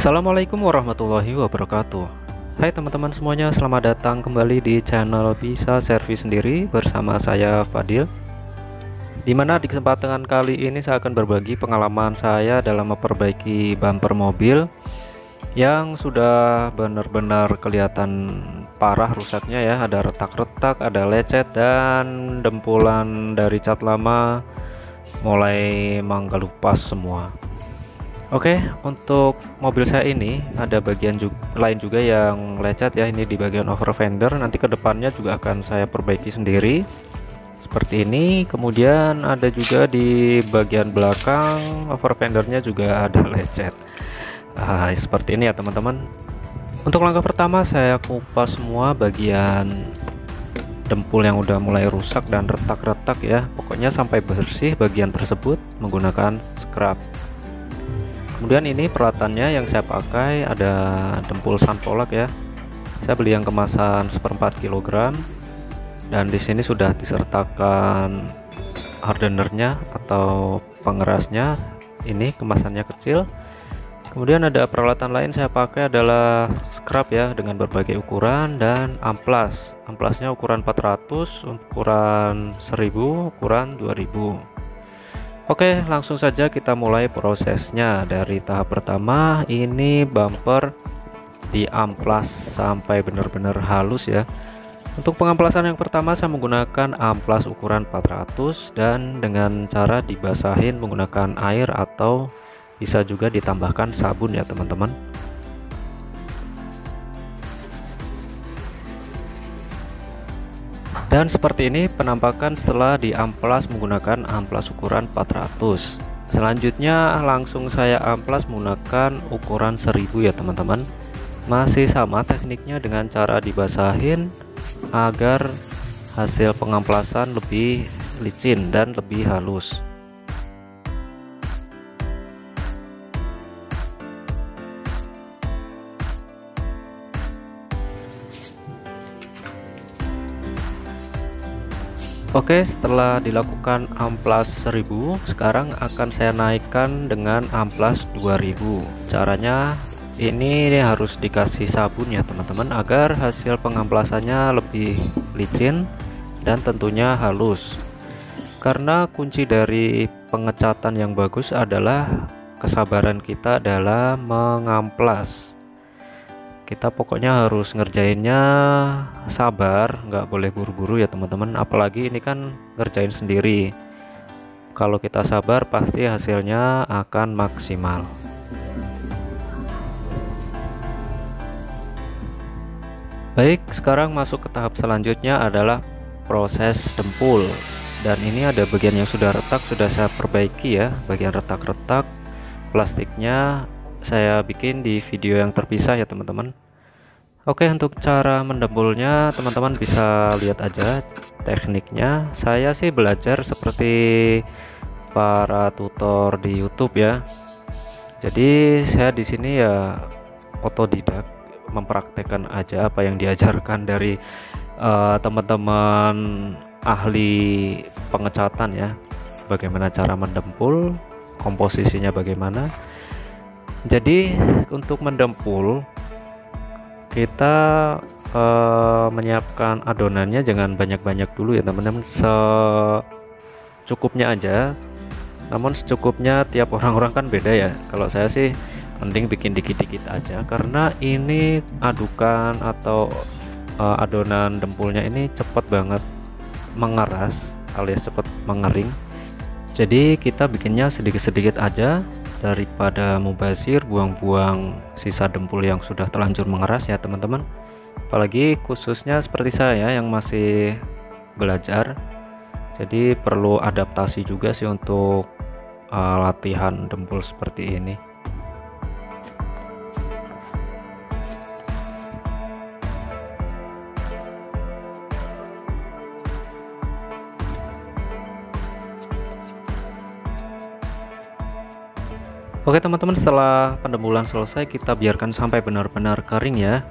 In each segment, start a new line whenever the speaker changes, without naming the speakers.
Assalamualaikum warahmatullahi wabarakatuh. Hai teman-teman semuanya, selamat datang kembali di channel Bisa Servis Sendiri bersama saya Fadil. Dimana di kesempatan kali ini saya akan berbagi pengalaman saya dalam memperbaiki bumper mobil yang sudah benar-benar kelihatan parah rusaknya ya. Ada retak-retak, ada lecet, dan dempulan dari cat lama mulai menggelupas semua. Oke, untuk mobil saya ini ada bagian lain juga yang lecet ya. Ini di bagian over fender, nanti kedepannya juga akan saya perbaiki sendiri seperti ini. Kemudian ada juga di bagian belakang over fendernya juga ada lecet. Seperti ini ya teman-teman. Untuk langkah pertama saya kupas semua bagian dempul yang udah mulai rusak dan retak-retak ya, pokoknya sampai bersih bagian tersebut menggunakan scrub. Kemudian ini peralatannya yang saya pakai ada dempul santolak ya. Saya beli yang kemasan 1/4 kg dan di sini sudah disertakan hardenernya atau pengerasnya. Ini kemasannya kecil. Kemudian ada peralatan lain saya pakai adalah scrub ya dengan berbagai ukuran dan amplas. Amplasnya ukuran 400, ukuran 1000, ukuran 2000. Oke, langsung saja kita mulai prosesnya. Dari tahap pertama, ini bumper diamplas sampai benar-benar halus ya. Untuk pengamplasan yang pertama saya menggunakan amplas ukuran 400 dan dengan cara dibasahin menggunakan air atau bisa juga ditambahkan sabun ya teman-teman. Dan seperti ini penampakan setelah diamplas menggunakan amplas ukuran 400. Selanjutnya langsung saya amplas menggunakan ukuran 1000 ya teman-teman. Masih sama tekniknya dengan cara dibasahin agar hasil pengamplasan lebih licin dan lebih halus. Oke, setelah dilakukan amplas 1000, sekarang akan saya naikkan dengan amplas 2000. Caranya ini harus dikasih sabun ya teman-teman agar hasil pengamplasannya lebih licin dan tentunya halus. Karena kunci dari pengecatan yang bagus adalah kesabaran kita dalam mengamplas. Kita pokoknya harus ngerjainnya sabar, nggak boleh buru-buru ya teman-teman, apalagi ini kan ngerjain sendiri. Kalau kita sabar pasti hasilnya akan maksimal. Baik, sekarang masuk ke tahap selanjutnya adalah proses dempul. Dan ini ada bagian yang sudah retak, sudah saya perbaiki ya. Bagian retak-retak plastiknya saya bikin di video yang terpisah ya teman-teman. Oke, untuk cara mendempulnya teman-teman bisa lihat aja tekniknya. Saya sih belajar seperti para tutor di YouTube ya. Jadi saya di sini ya otodidak, mempraktekkan aja apa yang diajarkan dari teman-teman ahli pengecatan ya. Bagaimana cara mendempul, komposisinya bagaimana. Jadi untuk mendempul kita menyiapkan adonannya jangan banyak-banyak dulu ya teman-teman, secukupnya aja. Namun secukupnya tiap orang-orang kan beda ya. Kalau saya sih mending bikin dikit-dikit aja karena ini adukan atau adonan dempulnya ini cepat banget mengeras alias cepat mengering. Jadi kita bikinnya sedikit-sedikit aja daripada mubazir buang-buang sisa dempul yang sudah terlanjur mengeras ya teman-teman. Apalagi khususnya seperti saya yang masih belajar, jadi perlu adaptasi juga sih untuk latihan dempul seperti ini. Oke teman-teman, setelah pendempulan selesai kita biarkan sampai benar-benar kering ya.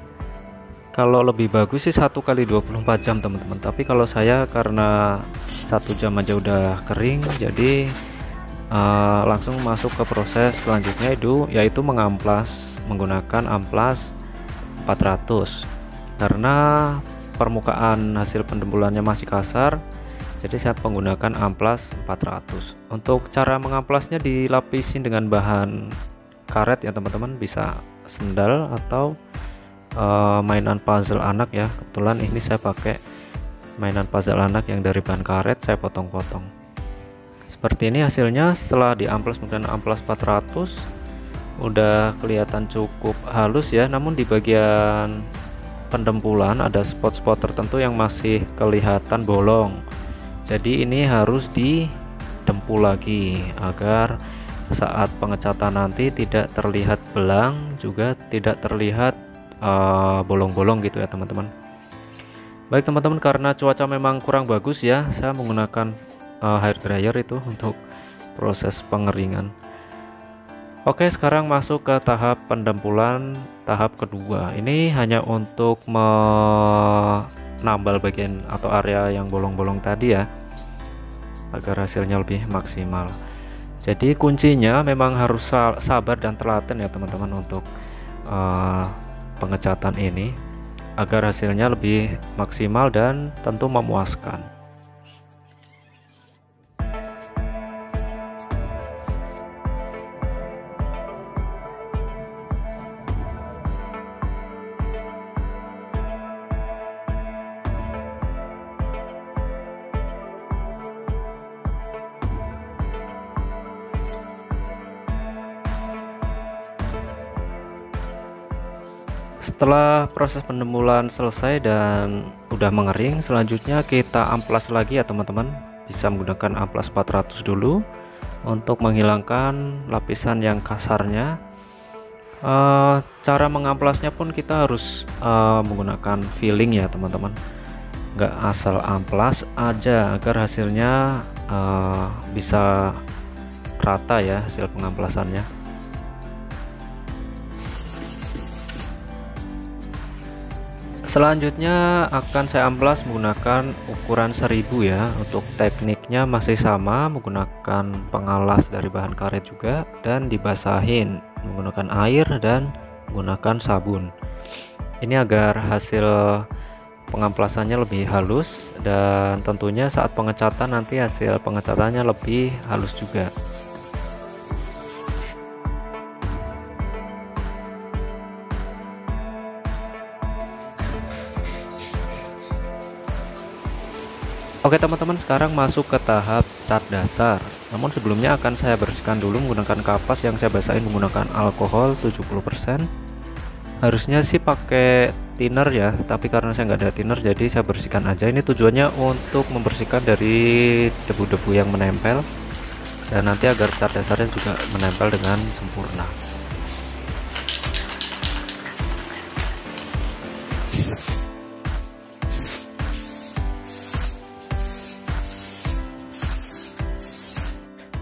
Kalau lebih bagus sih 1 kali 24 jam teman-teman, tapi kalau saya karena 1 jam aja udah kering, jadi langsung masuk ke proses selanjutnya yaitu mengamplas menggunakan amplas 400 karena permukaan hasil pendempulannya masih kasar, jadi saya menggunakan amplas 400. Untuk cara mengamplasnya dilapisin dengan bahan karet ya teman-teman, bisa sendal atau mainan puzzle anak ya. Kebetulan ini saya pakai mainan puzzle anak yang dari bahan karet, saya potong-potong. Seperti ini hasilnya setelah diamplas menggunakan amplas 400. Udah kelihatan cukup halus ya, namun di bagian pendempulan ada spot-spot tertentu yang masih kelihatan bolong. Jadi ini harus didempul lagi agar saat pengecatan nanti tidak terlihat belang, juga tidak terlihat bolong-bolong gitu ya teman-teman. Baik teman-teman, karena cuaca memang kurang bagus ya, saya menggunakan hair dryer itu untuk proses pengeringan. Oke, sekarang masuk ke tahap pendempulan tahap kedua. Ini hanya untuk menambal bagian atau area yang bolong-bolong tadi ya, agar hasilnya lebih maksimal. Jadi kuncinya memang harus sabar dan telaten ya teman-teman untuk pengecatan ini agar hasilnya lebih maksimal dan tentu memuaskan. Setelah proses pendempulan selesai dan udah mengering, selanjutnya kita amplas lagi ya teman-teman. Bisa menggunakan amplas 400 dulu untuk menghilangkan lapisan yang kasarnya. Cara mengamplasnya pun kita harus menggunakan filling ya teman-teman, nggak asal amplas aja, agar hasilnya bisa rata ya hasil pengamplasannya. Selanjutnya akan saya amplas menggunakan ukuran 1000 ya. Untuk tekniknya masih sama, menggunakan pengalas dari bahan karet juga, dan dibasahin menggunakan air dan menggunakan sabun. Ini agar hasil pengamplasannya lebih halus, dan tentunya saat pengecatan nanti hasil pengecatannya lebih halus juga. Oke teman-teman, sekarang masuk ke tahap cat dasar. Namun sebelumnya akan saya bersihkan dulu menggunakan kapas yang saya basahin menggunakan alkohol 70%. Harusnya sih pakai thinner ya, tapi karena saya nggak ada thinner jadi saya bersihkan aja. Ini tujuannya untuk membersihkan dari debu-debu yang menempel, dan nanti agar cat dasarnya juga menempel dengan sempurna.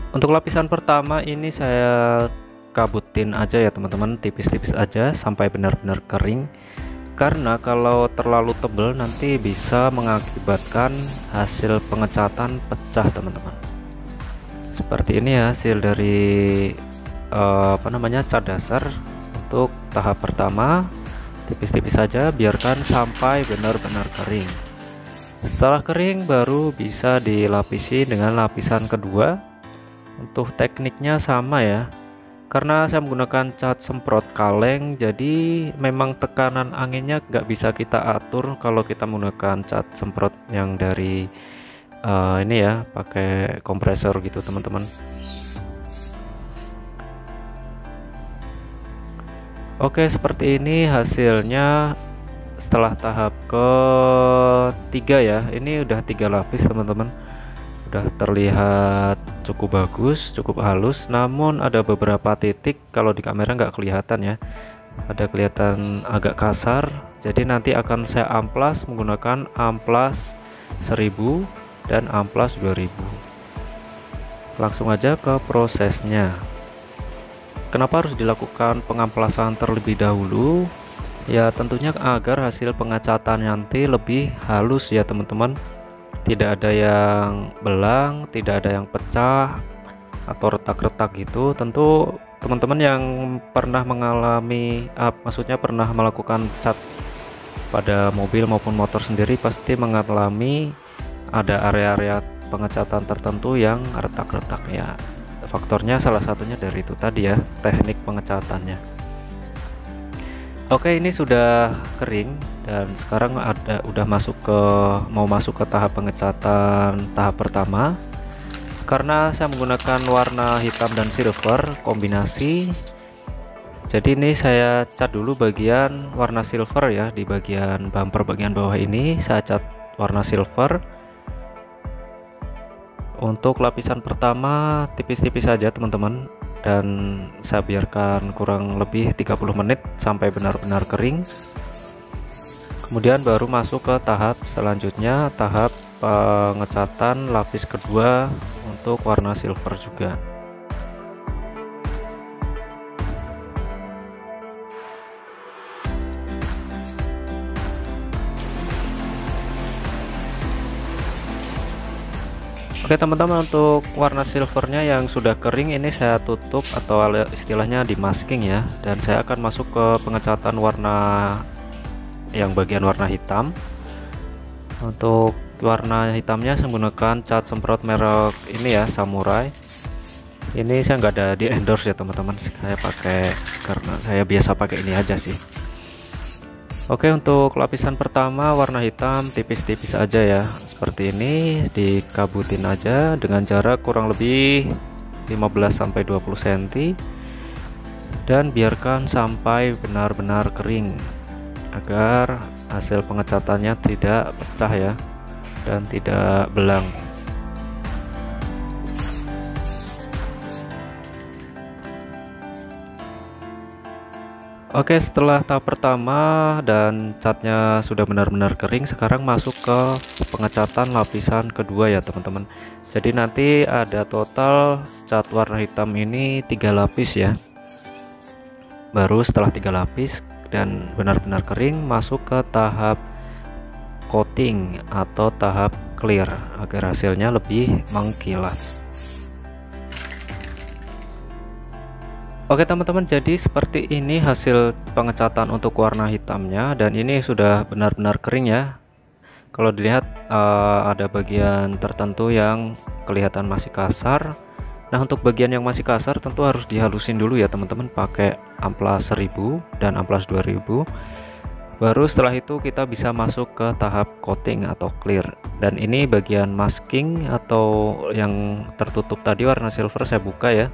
Untuk lapisan pertama ini saya kabutin aja ya teman-teman, tipis-tipis aja sampai benar-benar kering, karena kalau terlalu tebal nanti bisa mengakibatkan hasil pengecatan pecah teman-teman. Seperti ini ya hasil dari cat dasar. Untuk tahap pertama tipis-tipis saja, biarkan sampai benar-benar kering. Setelah kering baru bisa dilapisi dengan lapisan kedua. Untuk tekniknya sama ya, karena saya menggunakan cat semprot kaleng, jadi memang tekanan anginnya nggak bisa kita atur kalau kita menggunakan cat semprot yang dari ini ya, pakai kompresor gitu teman-teman. Oke, seperti ini hasilnya setelah tahap ketiga ya. Ini udah 3 lapis teman-teman, udah terlihat cukup bagus, cukup halus. Namun ada beberapa titik kalau di kamera nggak kelihatan ya, ada kelihatan agak kasar. Jadi nanti akan saya amplas menggunakan amplas 1000 dan amplas 2000. Langsung aja ke prosesnya. Kenapa harus dilakukan pengamplasan terlebih dahulu? Ya tentunya agar hasil pengecatan nanti lebih halus ya teman-teman. Tidak ada yang belang, tidak ada yang pecah atau retak-retak gitu. Tentu teman-teman yang pernah mengalami maksudnya pernah melakukan cat pada mobil maupun motor sendiri pasti mengalami ada area-area pengecatan tertentu yang retak-retak ya. Faktornya salah satunya dari itu tadi ya, teknik pengecatannya. Oke, ini sudah kering dan sekarang udah mau masuk ke tahap pengecatan tahap pertama. Karena saya menggunakan warna hitam dan silver kombinasi, jadi ini saya cat dulu bagian warna silver ya. Di bagian bumper bagian bawah ini saya cat warna silver. Untuk lapisan pertama tipis-tipis saja teman-teman, dan saya biarkan kurang lebih 30 menit sampai benar-benar kering. Kemudian baru masuk ke tahap selanjutnya, tahap pengecatan lapis kedua untuk warna silver juga. Oke teman-teman, untuk warna silvernya yang sudah kering ini saya tutup atau istilahnya di masking ya, dan saya akan masuk ke pengecatan warna yang bagian warna hitam. Untuk warna hitamnya saya menggunakan cat semprot merek ini ya, Samurai. Ini saya nggak ada di endorse ya teman-teman, saya pakai karena saya biasa pakai ini aja sih. Oke, untuk lapisan pertama warna hitam tipis-tipis aja ya, seperti ini, dikabutin aja dengan jarak kurang lebih 15-20 cm, dan biarkan sampai benar-benar kering agar hasil pengecatannya tidak pecah ya dan tidak belang. Oke, setelah tahap pertama dan catnya sudah benar-benar kering, sekarang masuk ke pengecatan lapisan kedua ya teman-teman. Jadi nanti ada total cat warna hitam ini 3 lapis ya. Baru setelah 3 lapis dan benar-benar kering, masuk ke tahap coating atau tahap clear agar hasilnya lebih mengkilat. Oke teman-teman, jadi seperti ini hasil pengecatan untuk warna hitamnya, dan ini sudah benar-benar kering ya. Kalau dilihat ada bagian tertentu yang kelihatan masih kasar. Nah, untuk bagian yang masih kasar tentu harus dihalusin dulu ya teman-teman, pakai amplas 1000 dan amplas 2000. Baru setelah itu kita bisa masuk ke tahap coating atau clear. Dan ini bagian masking atau yang tertutup tadi warna silver saya buka ya.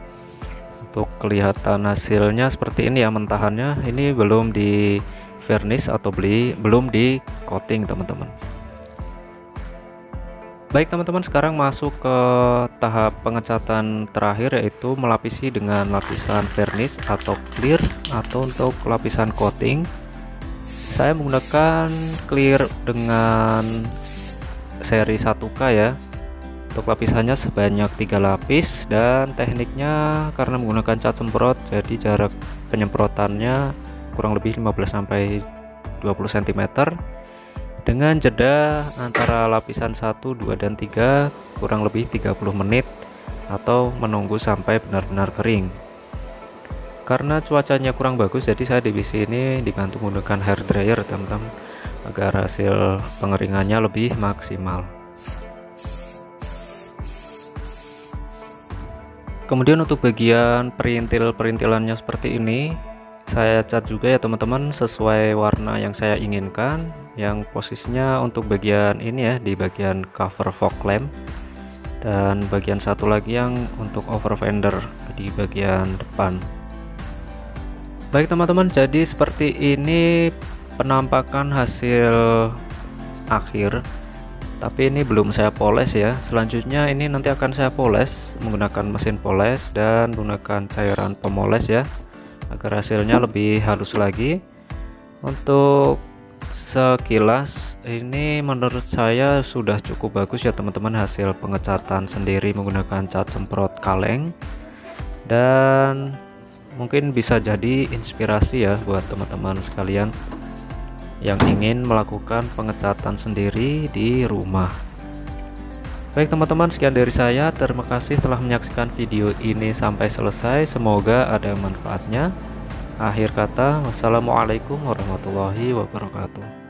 Untuk kelihatan hasilnya seperti ini ya, mentahannya ini belum di varnish atau belum di coating teman-teman. Baik teman-teman, sekarang masuk ke tahap pengecatan terakhir, yaitu melapisi dengan lapisan varnish atau clear, atau untuk lapisan coating saya menggunakan clear dengan seri 1K ya. Untuk lapisannya sebanyak 3 lapis, dan tekniknya karena menggunakan cat semprot, jadi jarak penyemprotannya kurang lebih 15-20 cm dengan jeda antara lapisan 1, 2, dan 3 kurang lebih 30 menit atau menunggu sampai benar-benar kering. Karena cuacanya kurang bagus, jadi saya di sini dibantu menggunakan hair dryer teman-teman agar hasil pengeringannya lebih maksimal. Kemudian untuk bagian perintil-perintilannya seperti ini saya cat juga ya teman-teman, sesuai warna yang saya inginkan. Yang posisinya untuk bagian ini ya, di bagian cover fog lamp, dan bagian satu lagi yang untuk over fender di bagian depan. Baik teman-teman, jadi seperti ini penampakan hasil akhir. Tapi ini belum saya poles ya. Selanjutnya ini nanti akan saya poles menggunakan mesin poles dan menggunakan cairan pemoles ya, agar hasilnya lebih halus lagi. Untuk sekilas ini menurut saya sudah cukup bagus ya teman-teman, hasil pengecatan sendiri menggunakan cat semprot kaleng, dan mungkin bisa jadi inspirasi ya buat teman-teman sekalian yang ingin melakukan pengecatan sendiri di rumah. Baik teman-teman, sekian dari saya. Terima kasih telah menyaksikan video ini sampai selesai. Semoga ada manfaatnya. Akhir kata, wassalamualaikum warahmatullahi wabarakatuh.